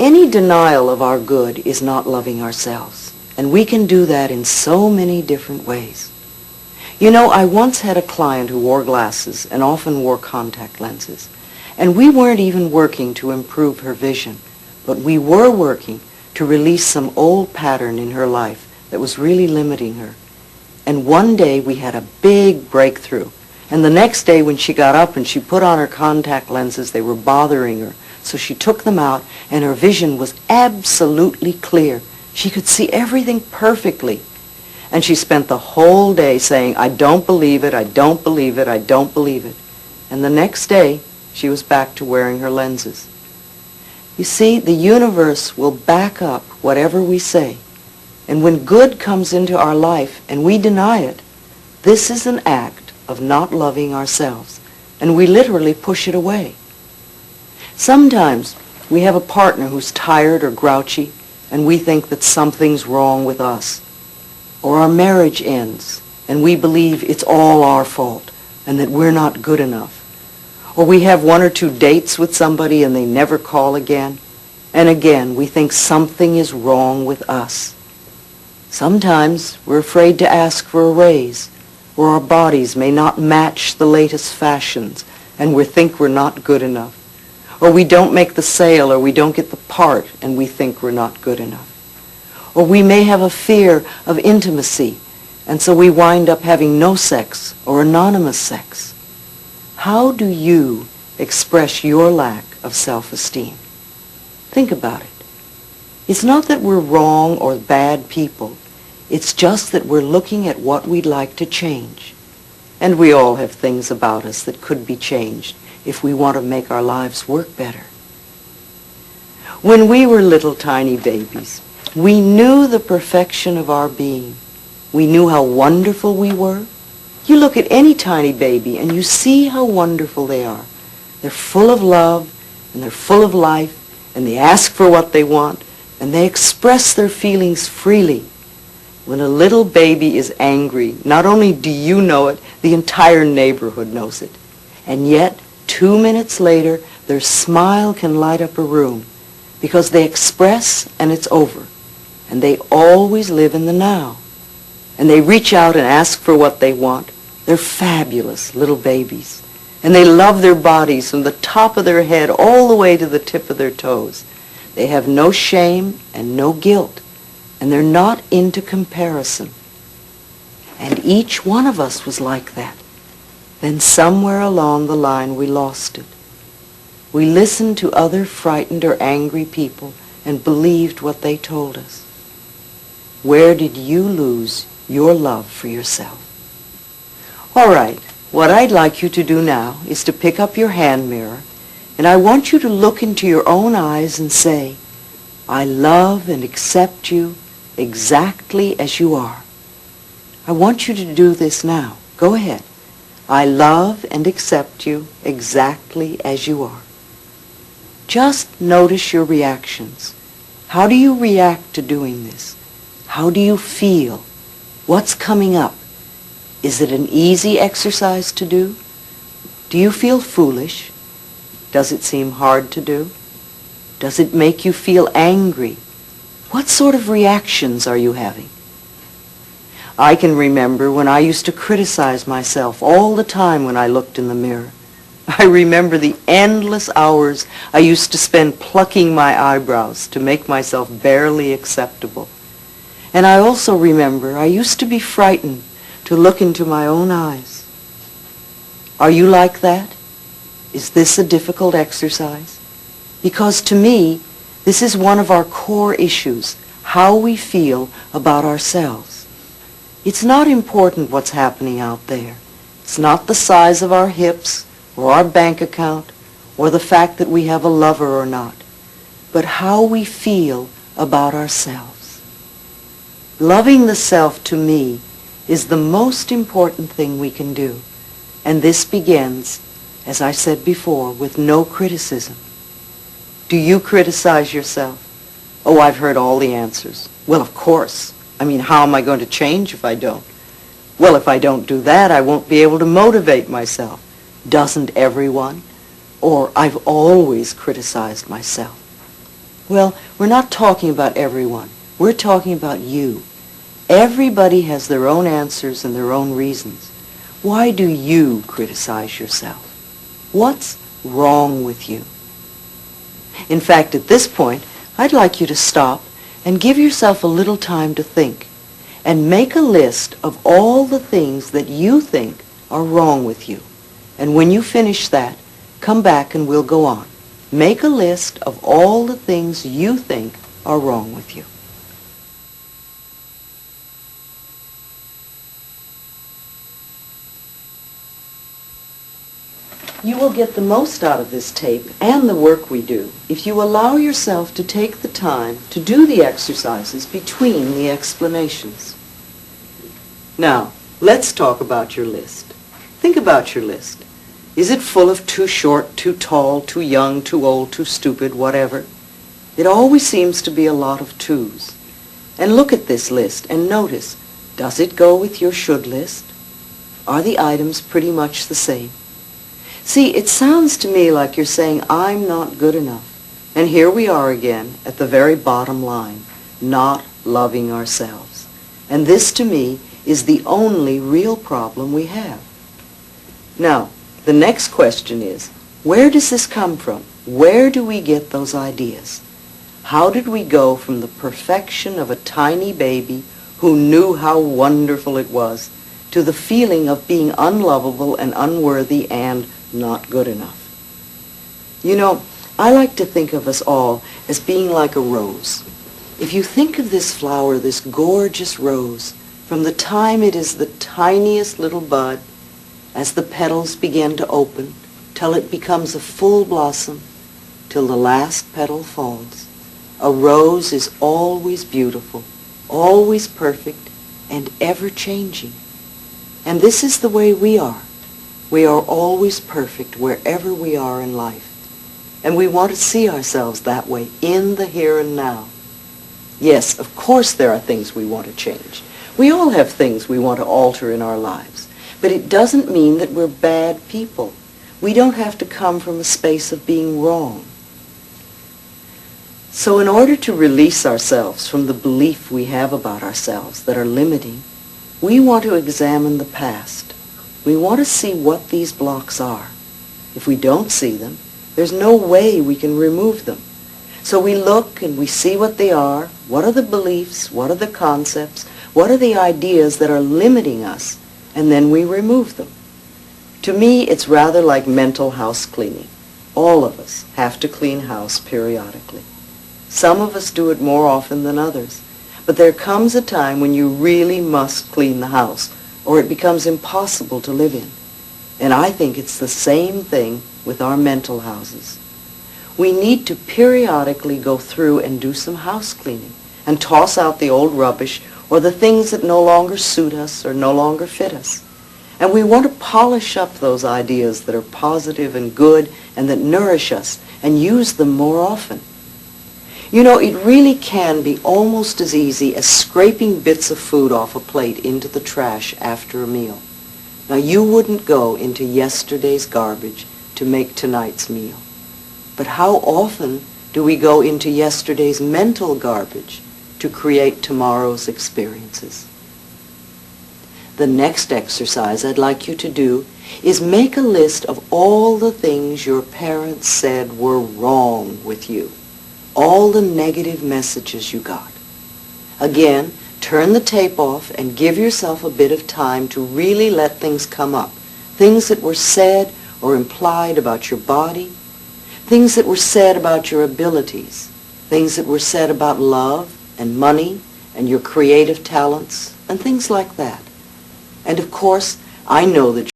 Any denial of our good is not loving ourselves, and we can do that in so many different ways. You know, I once had a client who wore glasses and often wore contact lenses, and we weren't even working to improve her vision, but we were working to release some old pattern in her life that was really limiting her. And one day we had a big breakthrough, and the next day when she got up and she put on her contact lenses, they were bothering her. So she took them out, and her vision was absolutely clear. She could see everything perfectly. And she spent the whole day saying, I don't believe it, I don't believe it, I don't believe it. And the next day, she was back to wearing her lenses. You see, the universe will back up whatever we say. And when good comes into our life and we deny it, this is an act of not loving ourselves. And we literally push it away. Sometimes we have a partner who's tired or grouchy, and we think that something's wrong with us. Or our marriage ends, and we believe it's all our fault, and that we're not good enough. Or we have one or two dates with somebody and they never call again, and again we think something is wrong with us. Sometimes we're afraid to ask for a raise, or our bodies may not match the latest fashions, and we think we're not good enough. Or we don't make the sale, or we don't get the part, and we think we're not good enough. Or we may have a fear of intimacy, and so we wind up having no sex or anonymous sex. How do you express your lack of self-esteem? Think about it. It's not that we're wrong or bad people. It's just that we're looking at what we'd like to change. And we all have things about us that could be changed if we want to make our lives work better. When we were little tiny babies, we knew the perfection of our being. We knew how wonderful we were. You look at any tiny baby and you see how wonderful they are. They're full of love and they're full of life, and they ask for what they want, and they express their feelings freely. When a little baby is angry, not only do you know it, the entire neighborhood knows it. And yet, 2 minutes later, their smile can light up a room because they express and it's over. And they always live in the now. And they reach out and ask for what they want. They're fabulous little babies. And they love their bodies from the top of their head all the way to the tip of their toes. They have no shame and no guilt. And they're not into comparison. And each one of us was like that. Then somewhere along the line we lost it. We listened to other frightened or angry people and believed what they told us. Where did you lose your love for yourself? All right, what I'd like you to do now is to pick up your hand mirror, and I want you to look into your own eyes and say, I love and accept you exactly as you are. I want you to do this now. Go ahead. I love and accept you exactly as you are. Just notice your reactions. How do you react to doing this? How do you feel? What's coming up? Is it an easy exercise to do? Do you feel foolish? Does it seem hard to do? Does it make you feel angry? What sort of reactions are you having? I can remember when I used to criticize myself all the time when I looked in the mirror. I remember the endless hours I used to spend plucking my eyebrows to make myself barely acceptable. And I also remember I used to be frightened to look into my own eyes. Are you like that? Is this a difficult exercise? Because to me, this is one of our core issues, how we feel about ourselves. It's not important what's happening out there. It's not the size of our hips or our bank account or the fact that we have a lover or not, but how we feel about ourselves. Loving the self, to me, is the most important thing we can do. And this begins, as I said before, with no criticism. Do you criticize yourself? Oh, I've heard all the answers. Well, of course. I mean, how am I going to change if I don't? Well, if I don't do that, I won't be able to motivate myself. Doesn't everyone? Or I've always criticized myself. Well, we're not talking about everyone. We're talking about you. Everybody has their own answers and their own reasons. Why do you criticize yourself? What's wrong with you? In fact, at this point, I'd like you to stop and give yourself a little time to think and make a list of all the things that you think are wrong with you. And when you finish that, come back and we'll go on. Make a list of all the things you think are wrong with you. You will get the most out of this tape and the work we do if you allow yourself to take the time to do the exercises between the explanations. Now, let's talk about your list. Think about your list. Is it full of too short, too tall, too young, too old, too stupid, whatever? It always seems to be a lot of twos. And look at this list and notice, does it go with your should list? Are the items pretty much the same? See, it sounds to me like you're saying, I'm not good enough. And here we are again at the very bottom line, not loving ourselves. And this, to me, is the only real problem we have. Now, the next question is, where does this come from? Where do we get those ideas? How did we go from the perfection of a tiny baby who knew how wonderful it was to the feeling of being unlovable and unworthy and not good enough? You know, I like to think of us all as being like a rose. If you think of this flower, this gorgeous rose, from the time it is the tiniest little bud, as the petals begin to open, till it becomes a full blossom, till the last petal falls, a rose is always beautiful, always perfect, and ever-changing. And this is the way we are. We are always perfect wherever we are in life. And we want to see ourselves that way in the here and now. Yes, of course there are things we want to change. We all have things we want to alter in our lives. But it doesn't mean that we're bad people. We don't have to come from a space of being wrong. So in order to release ourselves from the belief we have about ourselves that are limiting, we want to examine the past. We want to see what these blocks are. If we don't see them, there's no way we can remove them. So we look and we see what they are. What are the beliefs? What are the concepts? What are the ideas that are limiting us? And then we remove them. To me, it's rather like mental house cleaning. All of us have to clean house periodically. Some of us do it more often than others. But there comes a time when you really must clean the house, or it becomes impossible to live in. And I think it's the same thing with our mental houses. We need to periodically go through and do some house cleaning and toss out the old rubbish or the things that no longer suit us or no longer fit us. And we want to polish up those ideas that are positive and good and that nourish us and use them more often. You know, it really can be almost as easy as scraping bits of food off a plate into the trash after a meal. Now, you wouldn't go into yesterday's garbage to make tonight's meal. But how often do we go into yesterday's mental garbage to create tomorrow's experiences? The next exercise I'd like you to do is make a list of all the things your parents said were wrong with you. All the negative messages you got. Again, turn the tape off and give yourself a bit of time to really let things come up. Things that were said or implied about your body, things that were said about your abilities, things that were said about love and money and your creative talents, and things like that. And of course, I know that